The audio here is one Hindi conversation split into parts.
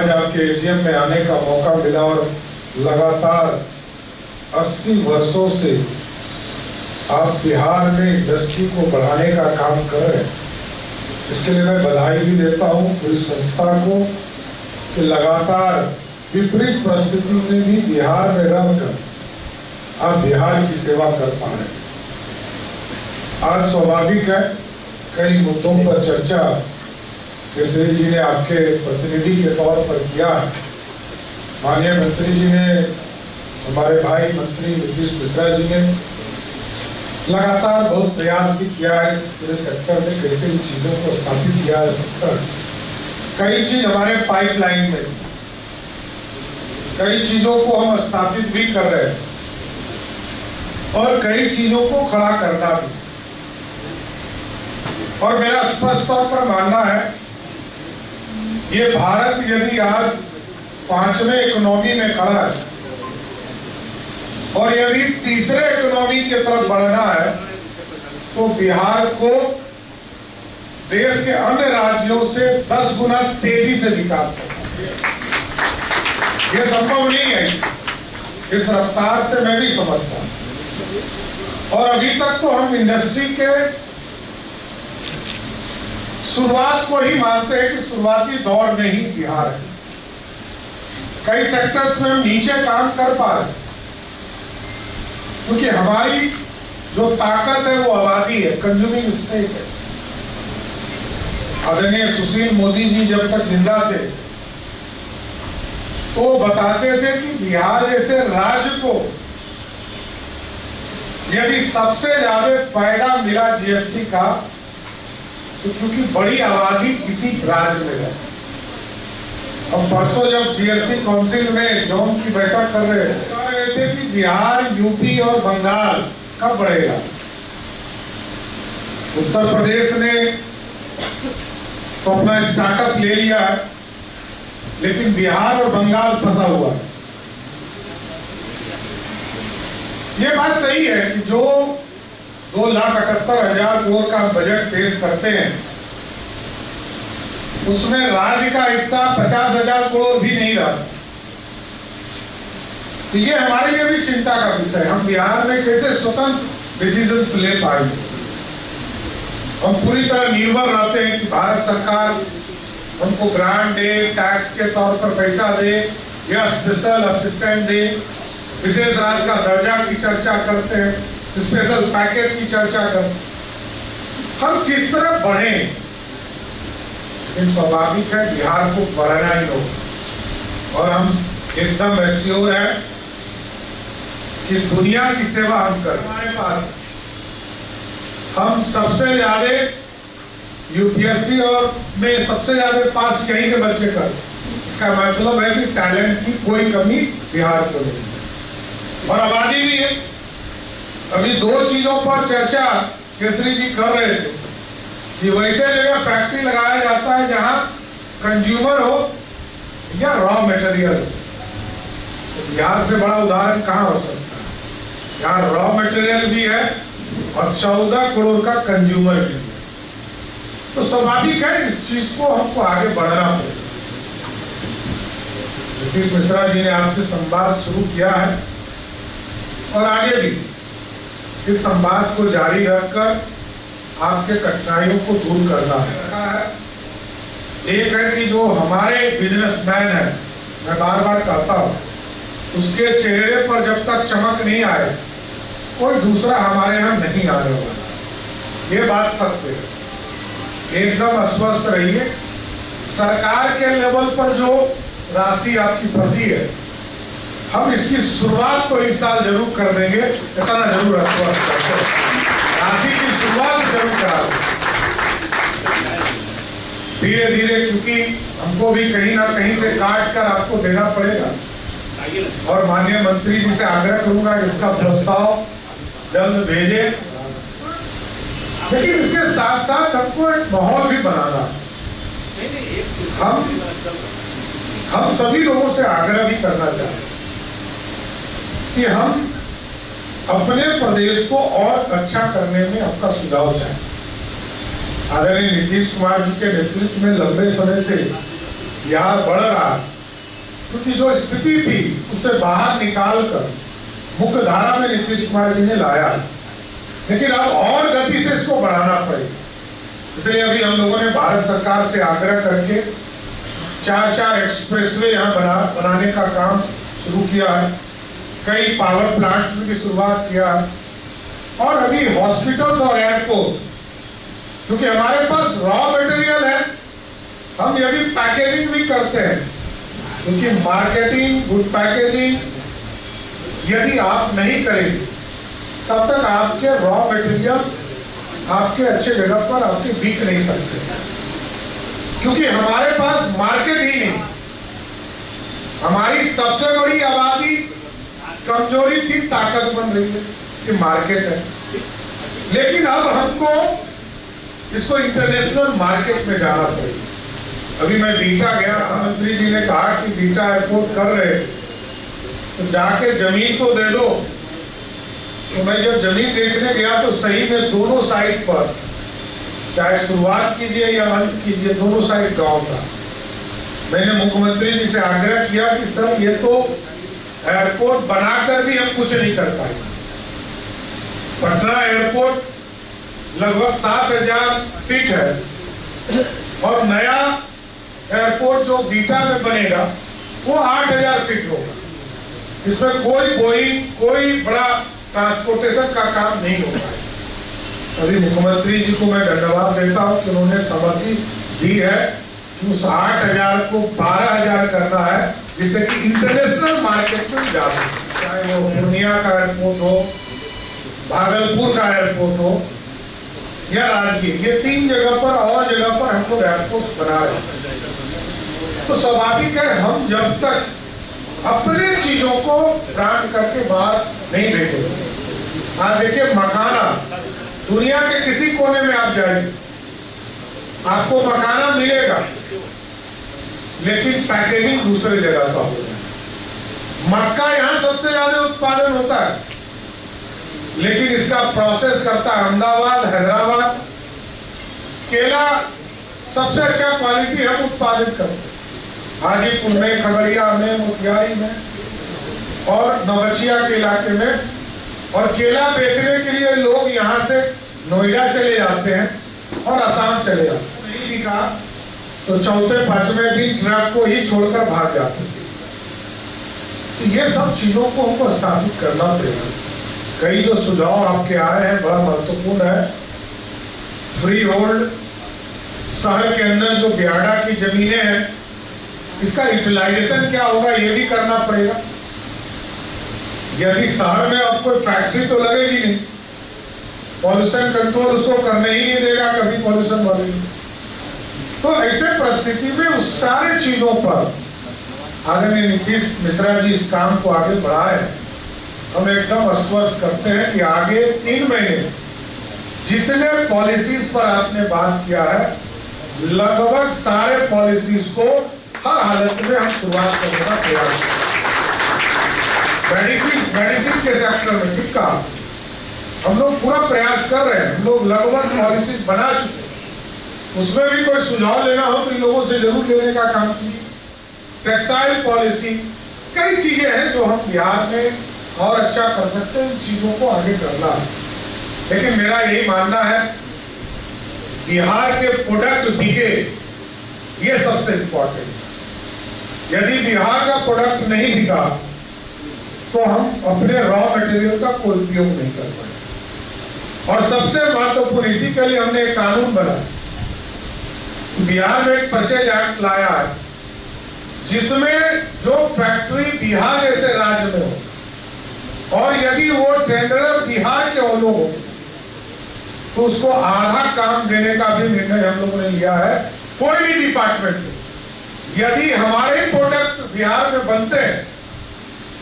आज आपके एजीएम में आने का मौका मिला और लगातार 80 वर्षों से आप बिहार में इंडस्ट्री को बढ़ाने का काम कर रहे हैं। इसके लिए मैं बधाई भी देता हूँ पूरी संस्था को कि लगातार विपरीत परिस्थिति में भी बिहार में रहकर आप बिहार की सेवा कर पा रहे हैं। आज स्वाभाविक है कई मुद्दों पर चर्चा केसरी जी ने आपके प्रतिनिधि के तौर पर किया है। माननीय मंत्री जी ने, हमारे भाई मंत्री नीतीश मिश्रा जी ने लगातार बहुत प्रयास भी किया है इस पूरे सेक्टर में कैसे इन चीजों को स्थापित किया जा सकता है। कई चीज हमारे पाइपलाइन में, कई चीजों को हम स्थापित भी कर रहे हैं और कई चीजों को खड़ा करना भी। और मेरा स्पष्ट तौर पर मानना है ये भारत यदि आज 5वें इकोनॉमी में खड़ा है और यदि तीसरे इकोनॉमी की तरफ बढ़ना है तो बिहार को देश के अन्य राज्यों से 10 गुना तेजी से विकास करना यह संभव नहीं है। इस रफ्तार से मैं भी समझता हूं। और अभी तक तो हम इंडस्ट्री के शुरुआत को ही मानते हैं कि शुरुआती दौर में ही बिहार है। कई सेक्टर्स में हम नीचे काम कर पा रहे क्योंकि हमारी जो ताकत है वो आबादी है, कंज्यूमिंग स्टेट है। आदरणीय सुशील मोदी जी जब तक जिंदा थे तो बताते थे कि बिहार जैसे राज्य को यदि सबसे ज्यादा फायदा मिला जीएसटी का तो क्योंकि बड़ी आबादी इसी राज्य में है। अब परसों जब जीएसटी काउंसिल में जोन की बैठक कर रहे थे कि बिहार, यूपी और बंगाल कब बढ़ेगा। उत्तर प्रदेश ने तो अपना स्टार्टअप ले लिया है लेकिन बिहार और बंगाल फंसा हुआ है। ये बात सही है कि जो 2,78,000 करोड़ का बजट पेश करते हैं उसमें राज्य का हिस्सा 50,000 करोड़ भी नहीं रहा। तो ये हमारे लिए भी चिंता का विषय है। हम बिहार में कैसे स्वतंत्र डिसीजंस ले पाएंगे। हम पूरी तरह निर्भर रहते हैं कि भारत सरकार हमको ग्रांट दे, टैक्स के तौर पर पैसा दे या स्पेशल असिस्टेंट दे, विशेष राज्य का दर्जा की चर्चा करते हैं, स्पेशल पैकेज की चर्चा करते हैं। हम किस तरह बढ़े, लेकिन स्वाभाविक है बिहार को बढ़ना ही होगा। और हम एकदम एश्योर है कि दुनिया की सेवा हम कर। हमारे पास हम सबसे ज्यादा यूपीएससी और में सबसे ज्यादा पास यहीं के बच्चे कर। इसका मतलब है कि टैलेंट की कोई कमी बिहार को नहीं और आबादी भी है। अभी 2 चीजों पर चर्चा केसरी जी कर रहे थे कि वैसे जगह फैक्ट्री लगाया जाता है जहां कंज्यूमर हो या रॉ मटेरियल हो। तो बिहार से बड़ा उदाहरण कहां हो सकता है। यहाँ रॉ मटेरियल भी है और 14 करोड़ का कंज्यूमर भी है। तो स्वाभाविक है इस चीज को हमको आगे बढ़ना पड़ेगा। नीतीश मिश्रा जी ने आपसे संवाद शुरू किया है और आगे भी इस संवाद को जारी रखकर आपके कठिनाइयों को दूर करना है। एक है कि जो हमारे बिजनेसमैन है, मैं बार बार कहता हूं, उसके चेहरे पर जब तक चमक नहीं आए कोई दूसरा हमारे यहाँ नहीं आने वाला। ये बात सत्य है। एकदम आश्वस्त रहिए। सरकार के लेवल पर जो राशि आपकी फंसी है हम इसकी शुरुआत तो इस साल जरूर कर देंगे। इतना जरूर राशि की शुरुआत जरूर करा धीरे धीरे, क्योंकि हमको भी कहीं ना कहीं से काट कर आपको देना पड़ेगा। और माननीय मंत्री जी से आग्रह करूंगा कि इसका प्रस्ताव जल्द भेजे। लेकिन इसके साथ साथ हमको एक माहौल भी बनाना। हम सभी लोगों से आग्रह भी करना चाहते कि हम अपने प्रदेश को और अच्छा करने में आपका सुझाव चाहें। आदरणीय नीतीश कुमार जी के नेतृत्व में लंबे समय से बिहार बढ़ रहा है, क्योंकि जो स्थिति थी उससे बाहर निकाल कर मुख्य धारा में नीतीश कुमार जी ने लाया, लेकिन अब और गति से इसको बढ़ाना पड़ेगा। इसलिए अभी हम लोगों ने भारत सरकार से आग्रह करके 4 एक्सप्रेसवे यहाँ बनाने का काम शुरू किया है, कई पावर प्लांट्स की शुरुआत किया है, और अभी हॉस्पिटल्स और एयरपोर्ट, क्योंकि हमारे पास रॉ मटेरियल है, हम यदि पैकेजिंग भी करते हैं, क्योंकि मार्केटिंग, गुड पैकेजिंग यदि आप नहीं करेंगे तब तक आपके रॉ मटेरियल आपके अच्छे जगह पर आपके बिक नहीं सकते, क्योंकि हमारे पास मार्केट ही नहीं। हमारी सबसे बड़ी आबादी कमजोरी थी, ताकत बन रही है कि मार्केट है, लेकिन अब हमको इसको इंटरनेशनल मार्केट में जाना पड़ेगा। अभी मैं बीटा गया, मंत्री जी ने कहा कि बीटा एयरपोर्ट कर रहे, तो जाके जमीन तो दे दो। तो मैं जब जमीन देखने गया तो सही में दोनों साइड पर, चाहे शुरुआत कीजिए या अंत कीजिए, दोनों साइड गांव था। मैंने मुख्यमंत्री जी से आग्रह किया कि सर ये तो एयरपोर्ट बनाकर भी हम कुछ नहीं कर पाए। पटना एयरपोर्ट लगभग 7000 फीट है और नया एयरपोर्ट जो बीटा में बनेगा वो 8000 फीट होगा। इसमें कोई बोइंग, कोई बड़ा ट्रांसपोर्टेशन का काम नहीं होगा। अभी मुख्यमंत्री जी को मैं धन्यवाद देता हूं कि उन्होंने सहमति दी है कि उस 8000 को 12000 करना है, जिससे कि इंटरनेशनल मार्केट में जा सके। चाहे वो पूर्णिया का एयरपोर्ट हो, भागलपुर का एयरपोर्ट हो या राजगीर, ये 3 जगह पर और जगह पर हम लोग एयरपोर्ट बना रहे हैं। तो स्वाभाविक है हम जब तक अपने चीजों को ब्रांड करके बाहर नहीं भेजेंगे। आज देखिए मखाना, दुनिया के किसी कोने में आप जाएंगे आपको मखाना मिलेगा, लेकिन पैकेजिंग दूसरे जगह का होगा। मक्का यहाँ सबसे ज्यादा उत्पादन होता है, लेकिन इसका प्रोसेस करता है अहमदाबाद, हैदराबाद। केला सबसे अच्छा क्वालिटी हम उत्पादित करते हैं हाजीपुर में, खगड़िया में, मोतिहारी में और नवगछिया के इलाके में। और केला बेचने के लिए लोग यहाँ से नोएडा चले जाते हैं और असम चले जाते हैं। नहीं बिका तो चौथे पांचवें दिन ट्रक को ही छोड़कर भाग जाते हैं। तो ये सब चीजों को हमको स्थापित करना पड़ेगा। कई जो सुझाव आपके आए हैं बड़ा महत्वपूर्ण है। फ्री होल्ड, शहर के अंदर जो बियाडा की जमीनें हैं इसका यूटिलाइजेशन क्या होगा ये भी करना पड़ेगा। यदि शहर में अब कोई फैक्ट्री तो लगेगी नहीं, पॉल्यूशन कंट्रोल उसको करने ही नहीं देगा कभी पॉल्यूशन वाले। तो ऐसे परिस्थिति में उस सारे चीजों पर आदरणीय नीतीश मिश्रा जी इस काम को आगे बढ़ाए। हम एकदम आश्वस्त करते हैं कि आगे 3 महीने जितने पॉलिसीज पर आपने बात किया है, लगभग सारे पॉलिसीज को हर हालत में हम शुरुआत करने का प्रयास करें। मेडिसिन के सेक्टर में ठीक कहा, हम लोग पूरा प्रयास कर रहे हैं। हम लोग लगभग पॉलिसीज बना चुके हैं। उसमें भी कोई सुझाव लेना हो तो इन लोगों से जरूर लेने का काम कीजिए। टेक्सटाइल पॉलिसी, कई चीजें हैं जो हम बिहार में और अच्छा कर सकते हैं। इन चीजों को आगे करना है, लेकिन मेरा यही मानना है बिहार के प्रोडक्ट बिके, ये सबसे इंपॉर्टेंट। यदि बिहार का प्रोडक्ट नहीं बिका तो हम अपने रॉ मटेरियल का कोई उपयोग नहीं कर पाए। और सबसे महत्वपूर्ण, इसी के लिए हमने एक कानून बनाया। बिहार में एक परचेज एक्ट लाया है जिसमें जो फैक्ट्री बिहार जैसे राज्य में हो और यदि वो टेंडर बिहार के ओनर हो तो उसको आधा काम देने का भी निर्णय हम लोगों ने लिया है। कोई भी डिपार्टमेंट में यदि हमारे प्रोडक्ट बिहार में बनते हैं,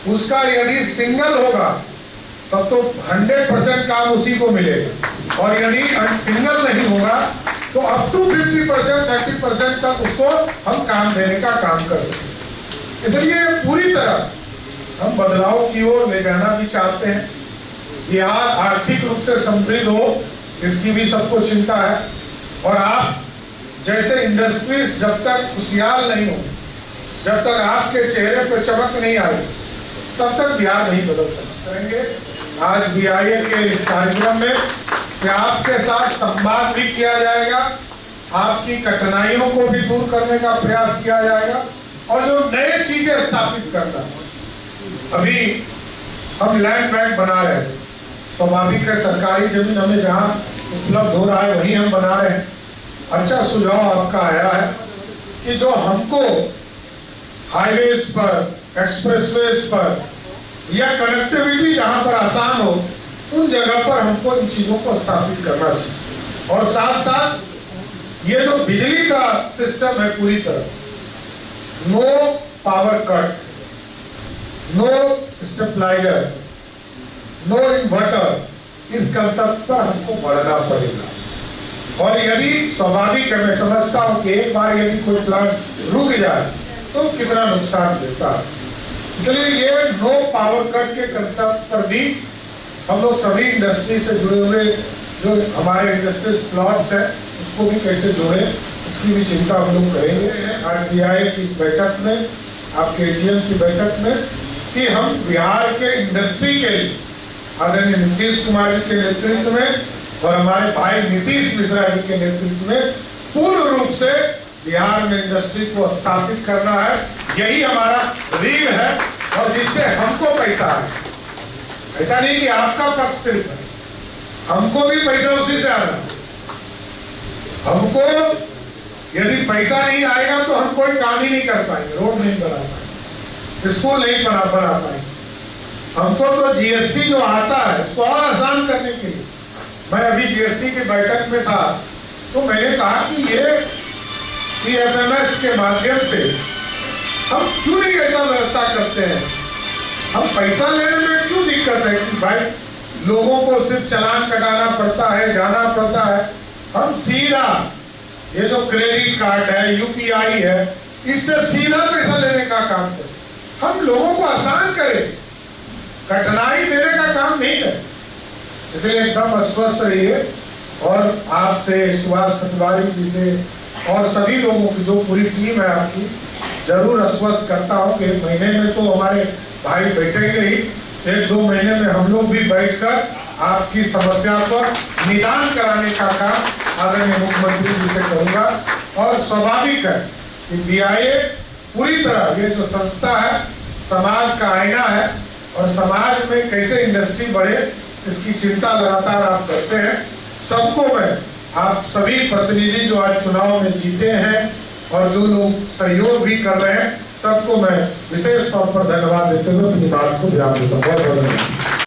उसका यदि सिंगल होगा तब तो 100% काम उसी को मिलेगा, और यदि सिंगल नहीं होगा तो अप टू 50%, 30% तक उसको हम काम देने का काम कर सकते। इसलिए पूरी तरह हम बदलाव की ओर ले जाना भी चाहते हैं। बिहार आर्थिक रूप से समृद्ध हो, इसकी भी सबको चिंता है। और आप जैसे इंडस्ट्रीज जब तक खुशहाल नहीं हो जब तक आपके चेहरे पे चमक नहीं आई तब तक बिहार नहीं बदल करेंगे। आज BIA के इस कार्यक्रम में कि आपके साथ संवाद भी किया जाएगा, आपकी कठिनाइयों को भी दूर करने का प्रयास किया जाएगा और जो नए चीजें स्थापित करना। अभी हम लैंड बैंक बना रहे हैं, स्वाभाविक है सरकारी जमीन हमें जहां उपलब्ध हो रहा है वहीं हम बना रहे हैं। अच्छा सुझाव आपका आया है कि जो हमको हाईवेज पर, एक्सप्रेसवेज पर या कनेक्टिविटी जहां पर आसान हो उन जगह पर हमको इन चीजों को स्थापित करना चाहिए। और साथ साथ ये जो बिजली का सिस्टम है पूरी तरह, no power cut, no stabiliser, no inverter, इस कंसेप्ट पर हमको बढ़ना पड़ेगा। और यदि स्वाभाविक है, मैं समझता हूं कि एक बार यदि कोई प्लांट रुक जाए तो कितना नुकसान देता है, इसलिए ये नो पावर कट के कंसेप्ट पर भी हम लोग सभी इंडस्ट्री से जुड़े हुए जो हमारे इंडस्ट्रियल प्लॉट्स हैं उसको भी कैसे जोड़े, इसकी भी चिंता हम लोग करेंगे। आज BIA की इस बैठक में, आपके AGM की बैठक में, कि हम बिहार के इंडस्ट्री के आदरणीय नीतीश कुमार जी के नेतृत्व में और हमारे भाई नीतीश मिश्रा जी के नेतृत्व में पूर्ण रूप से बिहार में इंडस्ट्री को स्थापित करना है। यही हमारा रीढ़ है और जिससे हमको पैसा है। ऐसा नहीं कि आपका पक्ष सिर्फ है, हमको भी पैसा उसी से आना। हमको यदि पैसा नहीं आएगा तो हम कोई काम ही नहीं कर पाएंगे, रोड नहीं बना पाएंगे, स्कूल नहीं बना पाएंगे। हमको तो GST जो आता है उसको और आसान करने के लिए, मैं अभी GST की बैठक में था तो मैंने कहा कि ये CFMS के माध्यम से हम क्यों नहीं ऐसा व्यवस्था करते हैं। हम पैसा लेने में क्यों दिक्कत है कि भाई लोगों को सिर्फ चालान कटाना पड़ता है, जाना पड़ता है। हम सीधा ये जो क्रेडिट कार्ड है, UPI है, इससे सीधा पैसा लेने का काम करें। हम लोगों को आसान करें, कठिनाई देने का काम नहीं करें। इसलिए एकदम अस्वस्थ रहिए और आपसे, सुभाष पटवारी जी से और सभी लोगों की जो पूरी टीम है आपकी, जरूर आश्वस्त करता हूँ कि 1 महीने में तो हमारे भाई बैठेंगे ही, 1-2 महीने में हम लोग भी बैठकर आपकी समस्या पर निदान कराने का काम आदरणीय मुख्यमंत्री जी से करूंगा। और स्वाभाविक है कि BIA पूरी तरह, ये जो संस्था है समाज का आईना है और समाज में कैसे इंडस्ट्री बढ़े इसकी चिंता लगातार आप करते हैं। सबको मैं, आप सभी प्रतिनिधि जो आज चुनाव में जीते हैं और जो लोग सहयोग भी कर रहे हैं, सबको मैं विशेष तौर पर धन्यवाद देते हुए अपनी बात को विराम देता हूं। बहुत बहुत धन्यवाद।